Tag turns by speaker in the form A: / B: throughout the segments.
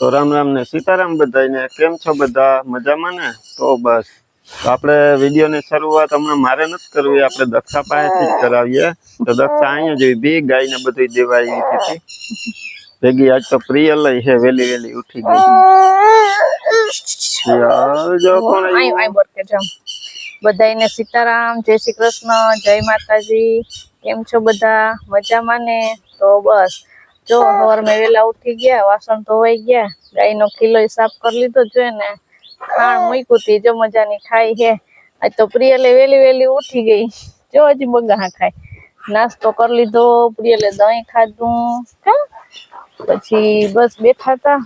A: તો રામ રામ ને સીતારામ બધાને કેમ છો બધા મજામાં ને તો બસ આપણે વિડીયોની શરૂઆત હમણાં મારે નથી કરવી આપણે દક્ષા પાસેથી જ કરાવીએ તો દક્ષા અહીંયા જોઈ બી ગાયને બધું દેવા આવી હતી ભેગી આજ તો પ્રિય લઈ છે વેલી વેલી ઉઠી ગઈ જો કોણ
B: બધાને સીતારામ જય શ્રી કૃષ્ણ જય માતાજી કેમ છો બધા મજામાં ને તો બસ જો સવાર में वेला उठी गया वासन धोवाई गया गाय नो किलो साफ कर लीधो जो ने खाण मूक्યું ती जो मजानी खाई है आज तो प्रियले वेली वेली उठी गई जो हजी बगा खाई नास्तो कर लीधो प्रियले दही खाधुं પછી બસ બેઠા હતા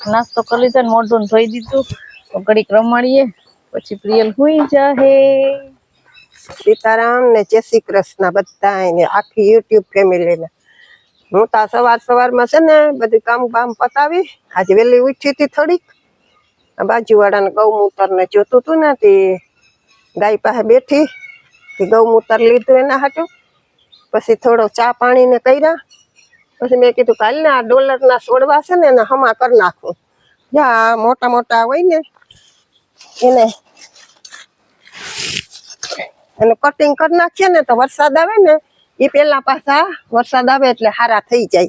B: નાસ્તો કરી લીધો ને મોઢું ધોઈ દીધું તો ઘડીક રમાડીએ પછી પ્રિયલ હુઈ જાહે
C: सीताराम ने जय श्री कृष्ण बधाने आखी यूट्यूब फैमिली ने हूँ तो सवार में से ने बधु काम बाम पतावी आज वेली उठी थी थोड़ीक बाजूवाड़ा ने गौमूत्र ने जोतुं तुं ने ते गाय पासे बैठी गौमूत्र लीधुं एना हाटुं पछी थोड़ो चा पाणी ने कर्या पछी मैं कीधुं काल ने आ डॉलर ना सोडवा छे ने एना हमा कर नाखुं या मोटा मोटा होय ने एने एनु कटिंग कर नाखीए ने तो वरसाद आवे ने ई पेला पाछा वरसाद आवे एटले हारा थई जाय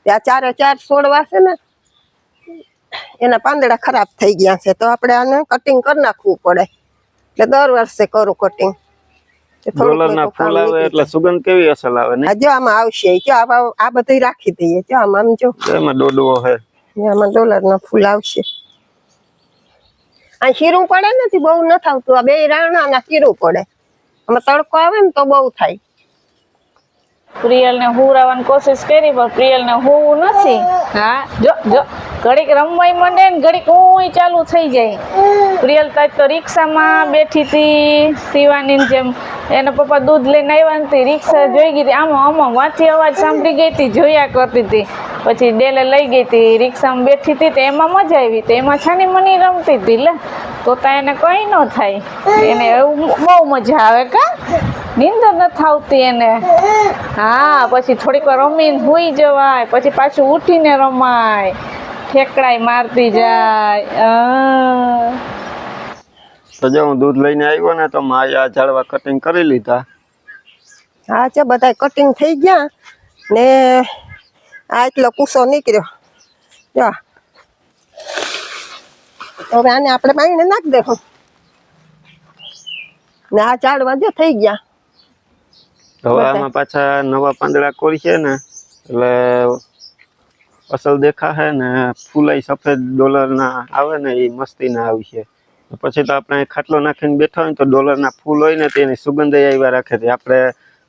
C: त्या चारे चार सोडवा छे ने एना પાંદડા खराब थई गया छे तो आपणे आने कटिंग कर नाखવું પડે એટલે દર વર્ષે કરું કટિંગ
A: ડોલરના ફૂલ આવે એટલે સુગંધ કેવી અસલ આવે ને
C: જો આમાં આવશે જો આ બધું રાખી દઈએ જો આમાં જો
A: એમાં ડોડવો છે
C: આમાં ડોલરના ફૂલ આવશે આ શીરું પડે નથી બહુ ન થાવતું આ બે રાણાના શીરું પડે આમાં તડકો આવે ને તો બહુ થાય
B: પ્રિયલ ને હુરાવાની કોશિશ કરી પણ પ્રિયલ ને હોવું નથી હા જો જો ઘડીક રમવાય માંડે ને ઘડીક ઊંઈ ચાલુ થઈ જાય પ્રિયલ તો રિક્ષામાં બેઠી હતી શિવાની જેમ એના પપ્પા દૂધ લઈને આવ્યા નથી રિક્ષા જોઈ ગઈ હતી આમાં વાંથી અવાજ સાંભળી ગઈ હતી જોયા કરતી હતી પછી ડેલે લઈ ગઈ હતી રિક્ષામાં બેઠી હતી તો એમાં મજા આવી તો એમાં છાની મની રમતી હતી લે તો એને કઈ ન થાય એને બહુ મજા આવે કા નીંદર નથી આવતી એને હા પછી થોડીક વાર રમીને હુઈ જવાય પછી પાછું ઉઠીને રમાય ઠેકડાઈ મારતી જાય
A: તો જો હું દૂધ લઈને આવ્યો ને તો માયા ઝાડવા કટિંગ કરી લીધા
C: હા છે બધા કટિંગ થઈ ગયા ને આ એટલો કૂસો નીકળ્યો જો હવે આને આપણે પાણીને નાખી દેખું ને આ ઝાડવા જો થઈ ગયા
A: હવે આમાં પાછા નવા પાંદડા કોરી ને એટલે અસલ દેખાશે ને ફૂલાઈ સફેદ ડોલરના આવે ને એ મસ્તી ના આવશે પછી તો આપણે ખાટલો નાખીને બેઠા હોય તો ડોલરના ફૂલ હોય ને તેની સુગંધ આવ્યા રાખે તે આપણે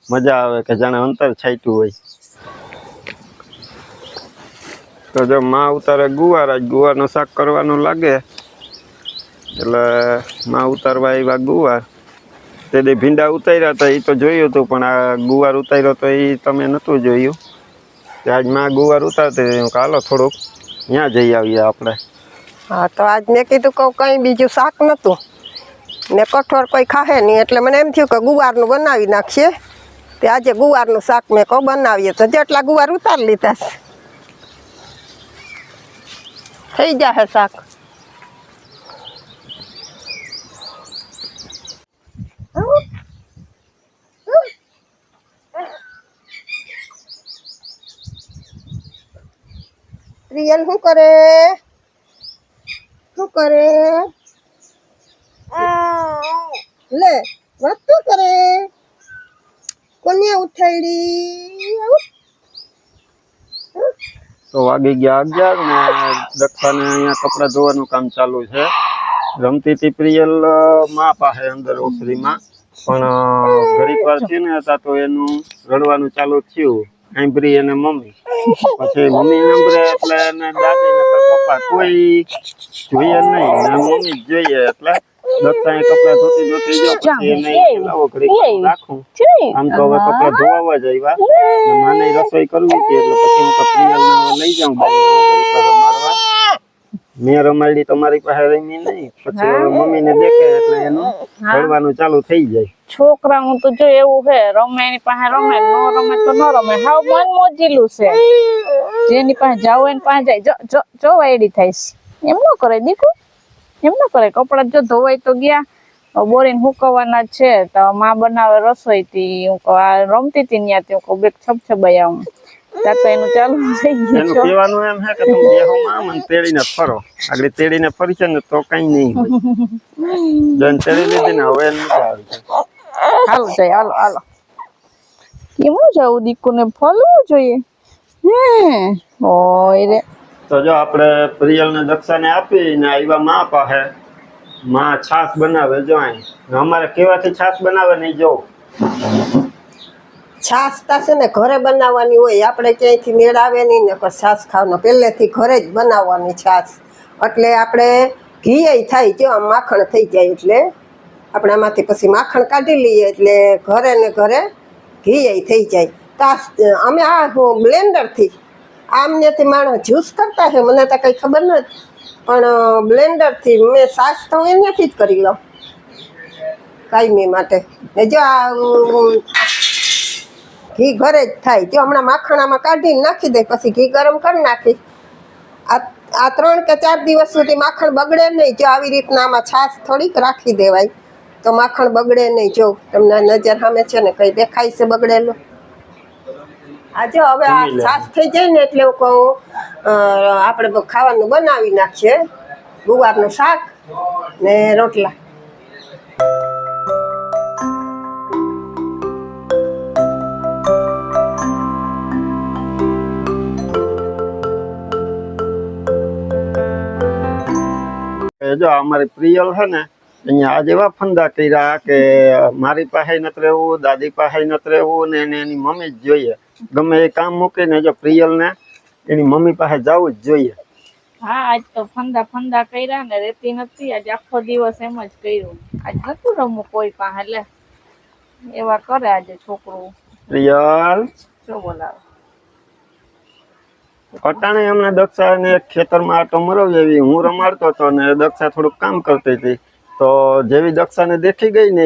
A: મજા આવે કે જાણે અંતર છાંટ્યું હોય તો જો માં ઉતારે ગુવારનું શાક કરવાનું લાગે એટલે માં ઉતારવા આવ્યા ગુવાર તે ભીંડા ઉતાર્યા હતા એ તો જોયું હતું પણ આ ગુવાર ઉતાર્યો તો એ તમે નહોતું જોયું આજ માં ગુવાર ઉતારતી હાલો થોડુંક ત્યાં જઈ આવીએ આપણે
C: હા તો આજ મેં કીધું કે કંઈ બીજું શાક નહોતું ને કઠોળ કોઈ ખાહે નહીં એટલે મને એમ થયું કે ગુવારનું બનાવી નાખીએ તે આજે ગુવારનું શાક મેં કહું બનાવીએ તો જેટલા ગુવાર ઉતારી લીધા છે થઈ જશે શાક પ્રિયલ શું કરે લે વાત તો કરે કોને ઉઠાડી
A: તો વાગી ગયા 11 ને દક્ષાને અહીંયા કપડાં ધોવાનું કામ ચાલુ છે રમતી હતી પ્રિયલ માં પાસે અંદર ઓસરીમાં પણ ઘડીક વાર થયું ને હતા તો એનું રડવાનું ચાલુ થયું આંબરી અને મમ્મી પછી મમ્મી નંબરે એટલે એને દાદી ને પપ્પા કોઈ જોઈએ નહીં ને મમ્મી જ જોઈએ એટલે દક્ષાએ કપડા ધોતી જો પછી એને લાવો ઘડીક રાખું આમ તો હવે કપડા ધોવા જ આવ્યા માને રસોઈ કરવી હતી એટલે પછી હું પ્રિયલને લઈ જાઉં ઘડીક રમાડવા મેં રમાડી તમારી પાસે રમી નહીં પછી હવે મમ્મીને દેખે એટલે એનું રડવાનું ચાલુ થઈ જાય
B: છોકરાનું તો જો એવું છે, રમે એની પાસે રમે, ન રમે તો ન રમે. હાવ મન મોજીલું છે, જેની પાસે જાવ એની પાસે જાય. જો જો જો વાયડી થાય એમ ન કરે દીકુ, એમ ન કરે. કપડા જો ધોવાઈ તો ગયા, બોરીને હુકવવાના છે, તો માં બનાવે રસોઈ થી. હું કહું આ રમતી હતી ત્યાંથી, હું કહું બે છબછબાઈ આવું ત્યાં તો એનું ચાલુ થઈ
A: એનું
B: ગયું.
A: કહેવાનું એમ છે કે તમે બેહોમાં મને તેડીને ફરો. આગળ તેડીને ફરી છે ને તો કઈ નહીં હોય. જેને તેડી લીધી ને હવે એને મજા આવી છે.
B: હાલો જાય, હાલો હાલો. કેવું જવું દીકુ ને ફરવું જોઈએ. હોય રે.
A: તો જો આપણે પ્રિયલ ને દક્ષાને આપીને આવ્યા માં પાસે. માં છાશ બનાવે જો અહીં. અમારે કેવાથી છાશ બનાવે નહીં જો.
C: છાશ તા છે ને ઘરે બનાવવાની હોય, આપણે ક્યાંયથી મેળ આવે નહીં ને છાશ ખાવાનો. પહેલેથી ઘરે જ બનાવવાની છાશ, એટલે આપણે ઘી થાય જો આમ માખણ થઈ જાય. એટલે આપણે આમાંથી પછી માખણ કાઢી લઈએ એટલે ઘરે ને ઘરે ઘી થઈ જાય. તો અમે આ બ્લેન્ડરથી આમનેથી માણસ જ્યુસ કરતા છે, મને તો કંઈ ખબર નથી, પણ બ્લેન્ડરથી મેં છાશ તો એનાથી જ કરી લઉં કાયમી માટે. ને જો આ ઘી ઘરે જ થાય. જો હમણાં માખણામાં કાઢીને નાખી દે, પછી ઘી ગરમ કરી નાખી. આ 3 કે 4 દિવસ સુધી માખણ બગડે નહીં. જો આવી રીતના આમાં છાશ થોડીક રાખી દેવાય તો માખણ બગડે નહીં. જો તમને નજર સામે છે ને કંઈ દેખાય છે બગડેલું? આ જો હવે આ છાશ થઈ જાય ને એટલે હું કહું આપણે ખાવાનું બનાવી નાખીએ, ગુવારનું શાક ને રોટલા.
A: જો અમારી પ્રિયલ છે ને અહીંયા આજે એવા ફંદા કર્યા કે મારી પાસે નથી રહેવું, દાદી પાસે નથી રહેવું, ને એને એની મમ્મી જ જોઈએ. ગમે એ કામ મૂકીને જો પ્રિયલ ને એની મમ્મી પાસે જવું જ જોઈએ.
B: હા, આજ તો ફંદા ફંદા કર્યા ને રેતી નથી. આજ આખો દિવસ એમ જ કર્યું. આજ નતું રમવું કોઈ પાસે, એટલે એવા કરે આજે છોકરું.
A: પ્રિયલ
B: શું બોલાવે?
A: અટાણે અમને દક્ષા ને ખેતરમાં આટો મરવી એવી હું રમાડતો હતો ને દક્ષા થોડુંક કામ કરતી હતી. તો જેવી દક્ષાને દેખી ગઈ ને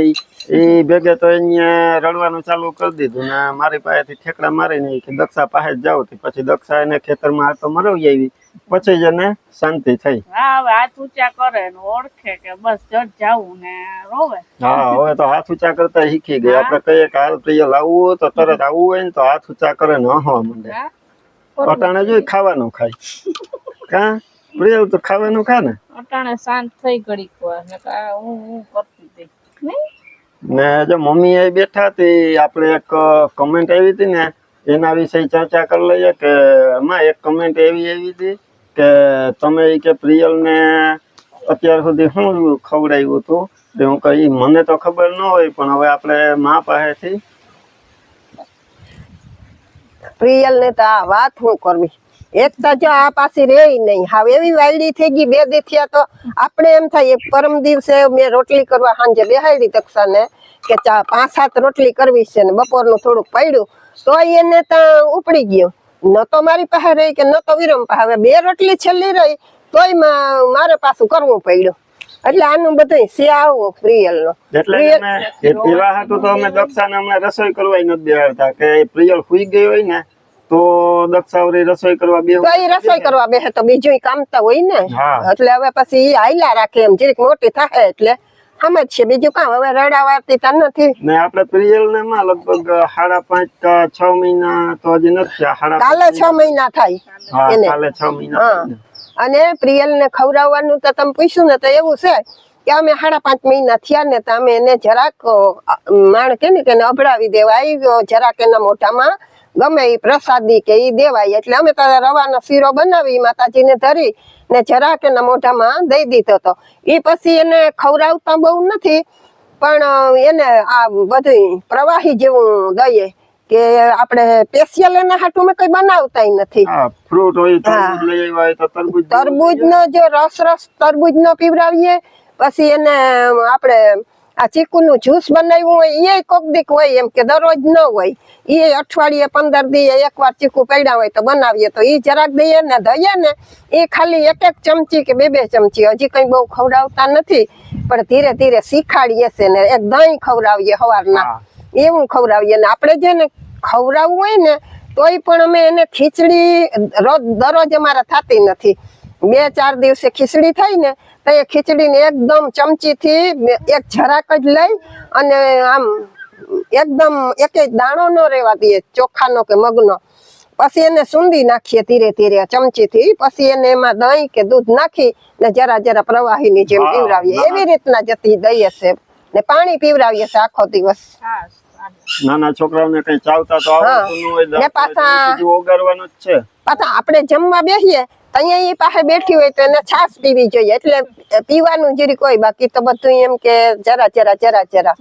A: એ ભેગે તો અહીંયા રડવાનું ચાલુ કરી દીધું ને મારી પાસેથી ઠેકડા મારીને કે દક્ષા પાસે જ જાવ. પછી દક્ષા એને ખેતરમાં આટો મરવી આવી, પછી જ એને શાંતિ થઈ.
B: હા, હવે હાથ ઊંચા કરે ને ઓળખે કે બસ જટ જાવું ને રોવે.
A: હા, હવે તો હાથ ઊંચા કરતા શીખી ગઈ. આપણે કહીએ કે હાલ પ્રિયલ આવવું હોય તો તરત આવવું હોય ને તો હાથ ઊંચા કરે ને હવા માંડે. અટાણે જોઈ ખાવાનું ખાય. કા પ્રિયલ તો ખાવાનું ખા ને.
B: અટાણે શાંત થઈ ઘડીક વાર ને હું કરતી હતી નહીં.
A: ને જો મમ્મી અહીં બેઠા હતી, આપણે એક કમેન્ટ આવી હતી ને એના વિશે ચર્ચા કરી લઈએ. કે એમાં એક કમેન્ટ એવી આવી હતી કે તમે કે પ્રિયલ ને અત્યાર સુધી શું ખવડાવ્યું હતું. હું કહી મને તો ખબર ન હોય, પણ હવે આપણે મા પાસેથી
C: પ્રિયલ ને તો આ વાત શું કરવી. એક તો જો આ પાછી રે નહીં, હાવ એવી વાયડી થઈ ગઈ. 2 દી થયા તો આપણે એમ થાય. પરમ દિવસે મેં રોટલી કરવા સાંજે બેહાડી દક્ષાને કે 5-7 રોટલી કરવી છે ને બપોરનું થોડુંક પડ્યું તો એને તો ઉપડી ગયો. ન તો મારી પાસે રહી કે ન તો વિરમ પાસે. હવે 2 રોટલી છેલ્લી રહી તોય મારે પાછું કરવું પડ્યું. એટલે આનું બધું છે આવું પ્રિયલ નો.
A: એટલે એવા હાટું તો અમે દક્ષાને અમે રસોઈ કરવા નથી બેહાડતા કે પ્રિયલ સુઈ ગઈ હોય ને તો દક્ષાવરી રસોઈ કરવા બે
C: તો એ રસોઈ કરવા બેસે તો બીજું કામતા હોય ને. એટલે હવે પછી એ હાલ્યા રાખે એમ જીરીક મોટી થાય એટલે સમજ છે. બીજું કામ હવે રડાવાતી તા નથી
A: ને. આપણે પ્રિયલ ને માં લગભગ 5.5 કે 6 મહિના તો હજી નથી.
C: કાલે 6 મહિના થાય એને.
A: કાલે 6 મહિના.
C: અને પ્રિયલ ને ખવડાવવાનું તો તમે પૂછ્યું ને તો એવું છે કે અમે 5.5 મહિના થયા ને તો અમે એને જરાક માણ કે ને અભડાવી દેવાય. જરાક એના મોઢામાં ગમે એ પ્રસાદી કે એ દેવાય. એટલે અમે તો રવાનો શીરો બનાવી માતાજીને ધરી ને જરાક એના મોઢામાં દઈ દીધો હતો. એ પછી એને ખવડાવતા બહુ નથી, પણ એને આ બધું પ્રવાહી જેવું દઈએ કે આપણે સ્પેશિયલ એના હાટું મેં કઈ બનાવતા નથી.
A: ફ્રૂટ હોય તો
C: તરબૂજ નો જો રસ તરબૂજ નો પીવડાવીએ. પછી એને આપણે આ ચીકુ નું જ્યુસ બનાવ્યું હોય એ કોક દીક હોય, એમ કે દરરોજ ન હોય. એ અઠવાડિયે 15 દી એકવાર ચીકુ પડ્યા હોય તો બનાવીએ તો એ જરાક દઈએ ને દઈએ ને એ ખાલી 1-1 ચમચી કે 2-2 ચમચી. હજી કઈ બહુ ખવડાવતા નથી પણ ધીરે ધીરે શીખાડીએ છે ને એક દહીં ખવડાવીએ સવારના
A: હા.
C: એવું ખવડાવીએ ને આપણે જે ને ખવડાવવું હોય ને તોય પણ અમે એને ખીચડી દરરોજ અમારે થતી નથી 2-4 દિવસે ખીચડી થાય ને તો એ ખીચડીને એકદમ ચમચીથી એક જરાક જ લઈ અને આમ એકદમ એક દાણો ન રહેવા દઈએ ચોખાનો કે મગનો પછી એને સૂંદી નાખીએ ધીરે ધીરે ચમચીથી પછી એને એમાં દહીં કે દૂધ નાખી ને જરા જરા પ્રવાહીની જેમ
A: હા,
C: પીવડાવીએ
A: ના,
C: એવી રીતના જતી દઈએ છે ને પાણી પીવડાવીએ છે આખો દિવસ
A: નાના છોકરાઓને કઈ ચાવતા તો આવડતું ન હોય
C: ને પાછા-
A: સીધું ઓગાળવાનું જ છે.
C: પાછા આપણે જમવા બેસીએ તો અહીંયા એ પાસે બેઠી હોય તો એને છાશ પીવી જોઈએ એટલે પીવાનું જરી કોઈ બાકી તો બધું એમ કે જરા જરા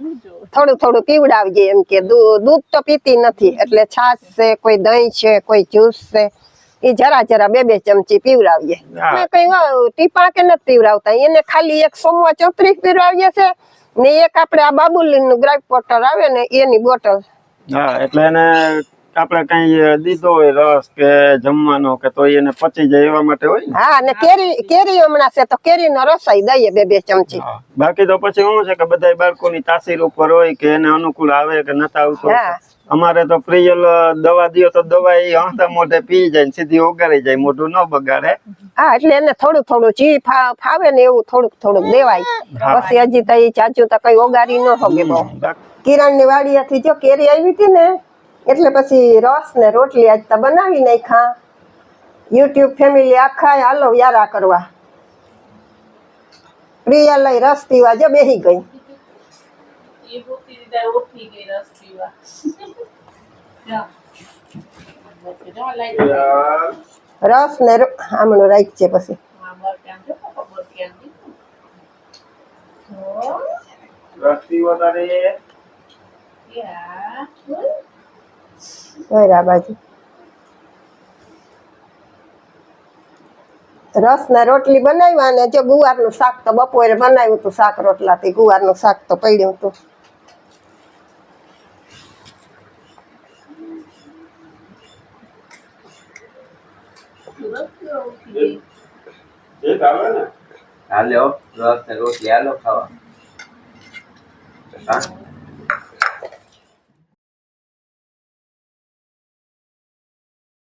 C: થોડું થોડું પીવડાવીએ એમ કે દૂધ તો પીતી નથી એટલે છાશ છે કોઈ દહીં છે કોઈ જ્યુસ છે એ જરા જરા 2-2 ચમચી પીવડાવીએ
A: હા.
C: અમે કઈ ટીપા કે નથી પીવડાવતા એને ખાલી એક સોમવા ચોત્રીસ પીવડાવીએ છે ને એક આપણે આ બાબુલીનનું ગ્રાઇપ વોટર આવે ને એની બોટલ
A: હા એટલે એને આપણે કઈ દીધો હોય રસ કે જમવાનો કે તો એને પચી જાય એવા માટે હોય ને.
C: હા ને કેરી હમણાં છે તો કેરીનો રસાઈ દઈએ 2-2 ચમચી
A: હા. બાકી તો પછી શું છે કે બધા બાળકોની તાસીર ઉપર હોય કે એને અનુકૂળ આવે કે નથી આવતું.
C: હા.
A: અમારે તો પ્રિયલ દવા દ્યો તો દવા એ હંતા મોઢે પી જાય ને સીધી ઓગાળી જાય, મોઢું ન બગાડે.
C: હા એટલે એને થોડું થોડું જી ફાવે ને એવું થોડુંક દેવાય પછી હજી તો એ ચાચુ તો કઈ ઓગારી ન હોગે બહુ કિરણ ની વાડીયાથી જો કેરી આવી હતી ને એટલે પછી રસ ને રોટલી આજ તો બનાવી નાખ્યા યુટ્યુબ ફેમિલી આખા હાલો વ્યારા કરવા પ્રિયા લઈ રસ પીવા જો બેહી ગઈ રસ ને આમણું રાખજે પછી આ બાજુ રસ ના રોટલી બનાવ્યા ને જો ગુવારનું શાક તો બપોરે બનાવ્યું હતું શાક રોટલાથી ગુવારનું શાક તો પડ્યું હતું
D: હાલો રસ ને રોટલી હાલો ખાવા